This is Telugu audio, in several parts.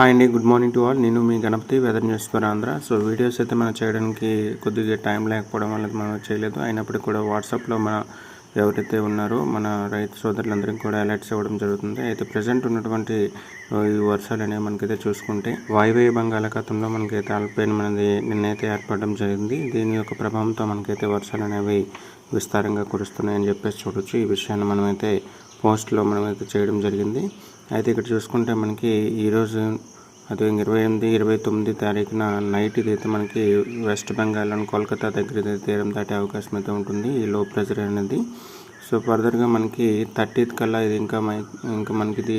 హాయ్ అండి, గుడ్ మార్నింగ్ టు ఆల్. నేను మీ Ganapathi, weather news for Andhra. So videos అయితే మనం చేయడానికి కొద్దిగా టైం లేకపోవడం వల్ల మనం చేయలేదు. అయినప్పటికీ కూడా వాట్సాప్లో మన ఎవరైతే ఉన్నారో మన రైతు సోదరులందరికీ కూడా అలర్ట్స్ ఇవ్వడం జరుగుతుంది. అయితే ప్రజెంట్ ఉన్నటువంటి ఈ వర్షాలు అనేవి మనకైతే చూసుకుంటే వాయువ్య బంగాళాఖాతంలో మనకైతే అల్పపీడనం అనేది నిన్నైతే ఏర్పడడం జరిగింది. దీని యొక్క ప్రభావంతో మనకైతే వర్షాలు అనేవి విస్తారంగా కురుస్తున్నాయని చెప్పేసి చూడొచ్చు. ఈ విషయాన్ని మనమైతే పోస్ట్లో మనమైతే చేయడం జరిగింది. అయితే ఇక్కడ చూసుకుంటే మనకి ఈరోజు అదే 28, 29 తారీఖున నైట్ ఇదైతే మనకి వెస్ట్ బెంగాల్లోని కోల్కతా దగ్గర తీరం దాటే అవకాశం అయితే ఉంటుంది ఈ లో ప్రెషర్ అనేది. సో ఫర్దర్గా మనకి 30th కల్లా ఇది ఇంకా మనకి ఇది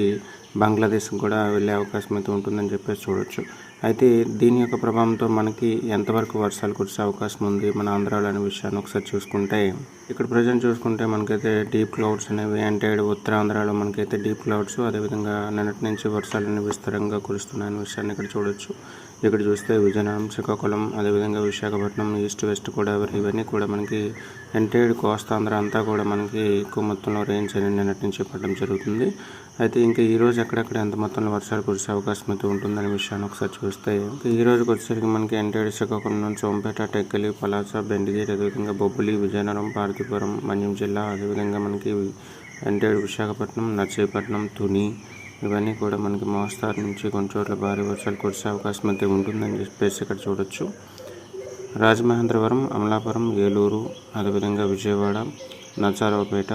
బంగ్లాదేశ్ కూడా వెళ్ళే అవకాశం అయితే ఉంటుందని చెప్పేసి చూడొచ్చు. అయితే దీని యొక్క ప్రభావంతో మనకి ఎంతవరకు వర్షాలు కురిసే అవకాశం ఉంది మన ఆంధ్రాలో అనే విషయాన్ని ఒకసారి చూసుకుంటే, ఇక్కడ ప్రజెంట్ చూసుకుంటే మనకైతే డీప్ క్లౌడ్స్ అనేవి అంటే ఉత్తరాంధ్రలో మనకైతే డీప్ క్లౌడ్స్, అదేవిధంగా నిన్నటి నుంచి వర్షాలు అనేవి విస్తారంగా కురుస్తున్నాయనే విషయాన్ని ఇక్కడ చూడొచ్చు. ఇక్కడ చూస్తే విజయనగరం, శ్రీకాకుళం, అదేవిధంగా విశాఖపట్నం, ఈస్ట్ వెస్ట్ గోదావరి ఇవన్నీ కూడా మనకి ఎంటైర్ కోస్తాంధ్ర అంతా కూడా మనకి ఎక్కువ మొత్తంలో రెయిన్స్ అనేది నిన్నటి నుంచి పడడం జరుగుతుంది. అయితే ఇంకా ఈరోజు ఎక్కడెక్కడ ఎంత మొత్తంలో వర్షాలు కురిసే అవకాశం అయితే ఉంటుందనే విషయాన్ని ఒకసారి చూస్తే, ఈ రోజుకి వచ్చేసరికి మనకి ఎంటైర్ శ్రీకాకుళం నుంచి సోంపేట, టెక్కలి, పలాస, బెండిగేట్, అదేవిధంగా బొబ్బిలి, విజయనగరం, పార్వతీపురం, మన్యం జిల్లా, అదేవిధంగా మనకి ఎంటైర్ విశాఖపట్నం, నర్సీపట్నం, తుని ఇవన్నీ కూడా మనకి మోస్తారు నుంచి కొన్ని చోట్ల భారీ వర్షాలు కురిసే అవకాశం అయితే ఉంటుందని చెప్పేసి ఇక్కడ చూడొచ్చు. రాజమహేంద్రవరం, అమలాపురం, ఏలూరు, అదేవిధంగా విజయవాడ, నరసరావుపేట,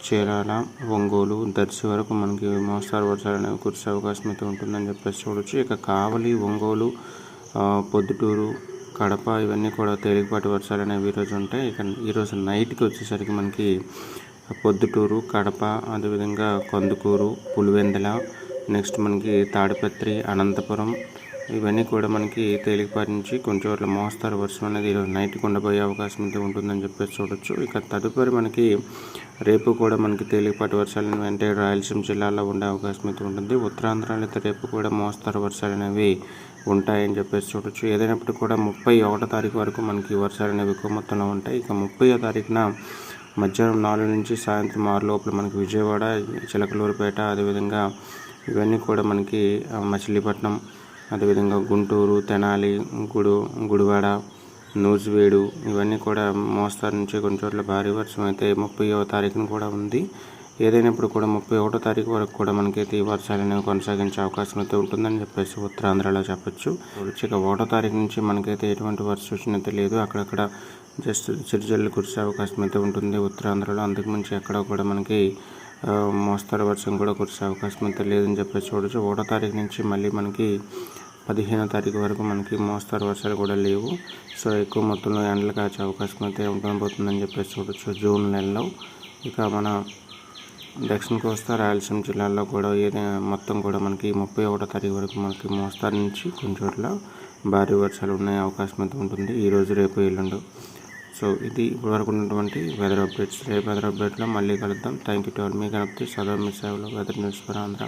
చీరాల, ఒంగోలు, దర్శి వరకు మనకి మోస్తారు వర్షాలు అనేవి కురిసే అవకాశం అయితే ఉంటుందని చెప్పేసి చూడొచ్చు. ఇక కావలి, ఒంగోలు, పొద్దుటూరు, కడప ఇవన్నీ కూడా తేలికపాటి వర్షాలు అనేవి ఈరోజు ఉంటాయి. ఇక ఈరోజు నైట్కి వచ్చేసరికి మనకి పొద్దుటూరు, కడప, అదేవిధంగా కందుకూరు, పులివెందుల, నెక్స్ట్ మనకి తాడిపత్రి, అనంతపురం ఇవన్నీ కూడా మనకి తేలికపాటి నుంచి కొన్ని చోట్ల మోస్తారు వర్షం అనేది ఈరోజు నైట్కి ఉండబోయే అవకాశం అయితే ఉంటుందని చెప్పేసి చూడొచ్చు. ఇక తదుపరి మనకి రేపు కూడా మనకి తేలికపాటి వర్షాలు అంటే రాయలసీమ జిల్లాలో ఉండే అవకాశం అయితే ఉంటుంది. ఉత్తరాంధ్రలో అయితే రేపు కూడా మోస్తారు వర్షాలు అనేవి ఉంటాయని చెప్పేసి చూడొచ్చు. ఏదైనప్పటికీ కూడా 31వ తారీఖు వరకు మనకి వర్షాలు అనేవి ఎక్కువ మొత్తంలో ఉంటాయి. ఇక 30వ తారీఖున మధ్యాహ్నం 4 నుంచి సాయంత్రం 6 లోపల మనకి విజయవాడ, చిలకలూరుపేట, అదేవిధంగా ఇవన్నీ కూడా మనకి మచిలీపట్నం, అదేవిధంగా గుంటూరు, తెనాలి, గుడివాడ, నూజివీడు ఇవన్నీ కూడా మోస్తారు నుంచి కొన్ని చోట్ల భారీ వర్షం అయితే 30వ తారీఖున కూడా ఉంది. ఏదైనప్పుడు కూడా 31వ తారీఖు వరకు కూడా మనకైతే ఈ వర్షాలు అనేవి కొనసాగించే అవకాశం అయితే ఉంటుందని చెప్పేసి ఉత్తరాంధ్రలో చెప్పొచ్చు. ఇక 1వ తారీఖు నుంచి మనకైతే ఎటువంటి వర్ష సూచన అయితే లేదు. అక్కడక్కడ జస్ట్ చిరుజల్లు కురిసే అవకాశం అయితే ఉంటుంది ఉత్తరాంధ్రలో. అంతకుమించి ఎక్కడ కూడా మనకి మోస్తరు వర్షం కూడా కురిసే అవకాశం అయితే లేదని చెప్పేసి చూడొచ్చు. 1వ తారీఖు నుంచి మళ్ళీ మనకి 15వ తారీఖు వరకు మనకి మోస్తరు వర్షాలు కూడా లేవు. సో ఎక్కువ మొత్తంలో ఎండలు కాచే అవకాశం అయితే ఉండబోతుందని చెప్పేసి చూడొచ్చు జూన్ నెలలో. ఇక మన దక్షిణ కోస్తా, రాయలసీమ జిల్లాల్లో కూడా మొత్తం కూడా మనకి 31వ తారీఖు వరకు మనకి మోస్తారు నుంచి కొన్ని చోట్ల భారీ వర్షాలు ఉండే అవకాశం అయితే ఉంటుంది ఈరోజు, రేపు, ఎల్లుండి. సో ఇది ఇప్పటివరకు ఉన్నటువంటి వెదర్ అప్డేట్స్. రేపు వెదర్ అప్డేట్లో మళ్ళీ కలుద్దాం. Thank you to all. మీ గణపతి, సదా మీ సేవలో, వెదర్ న్యూస్ ఫర్ ఆంధ్ర.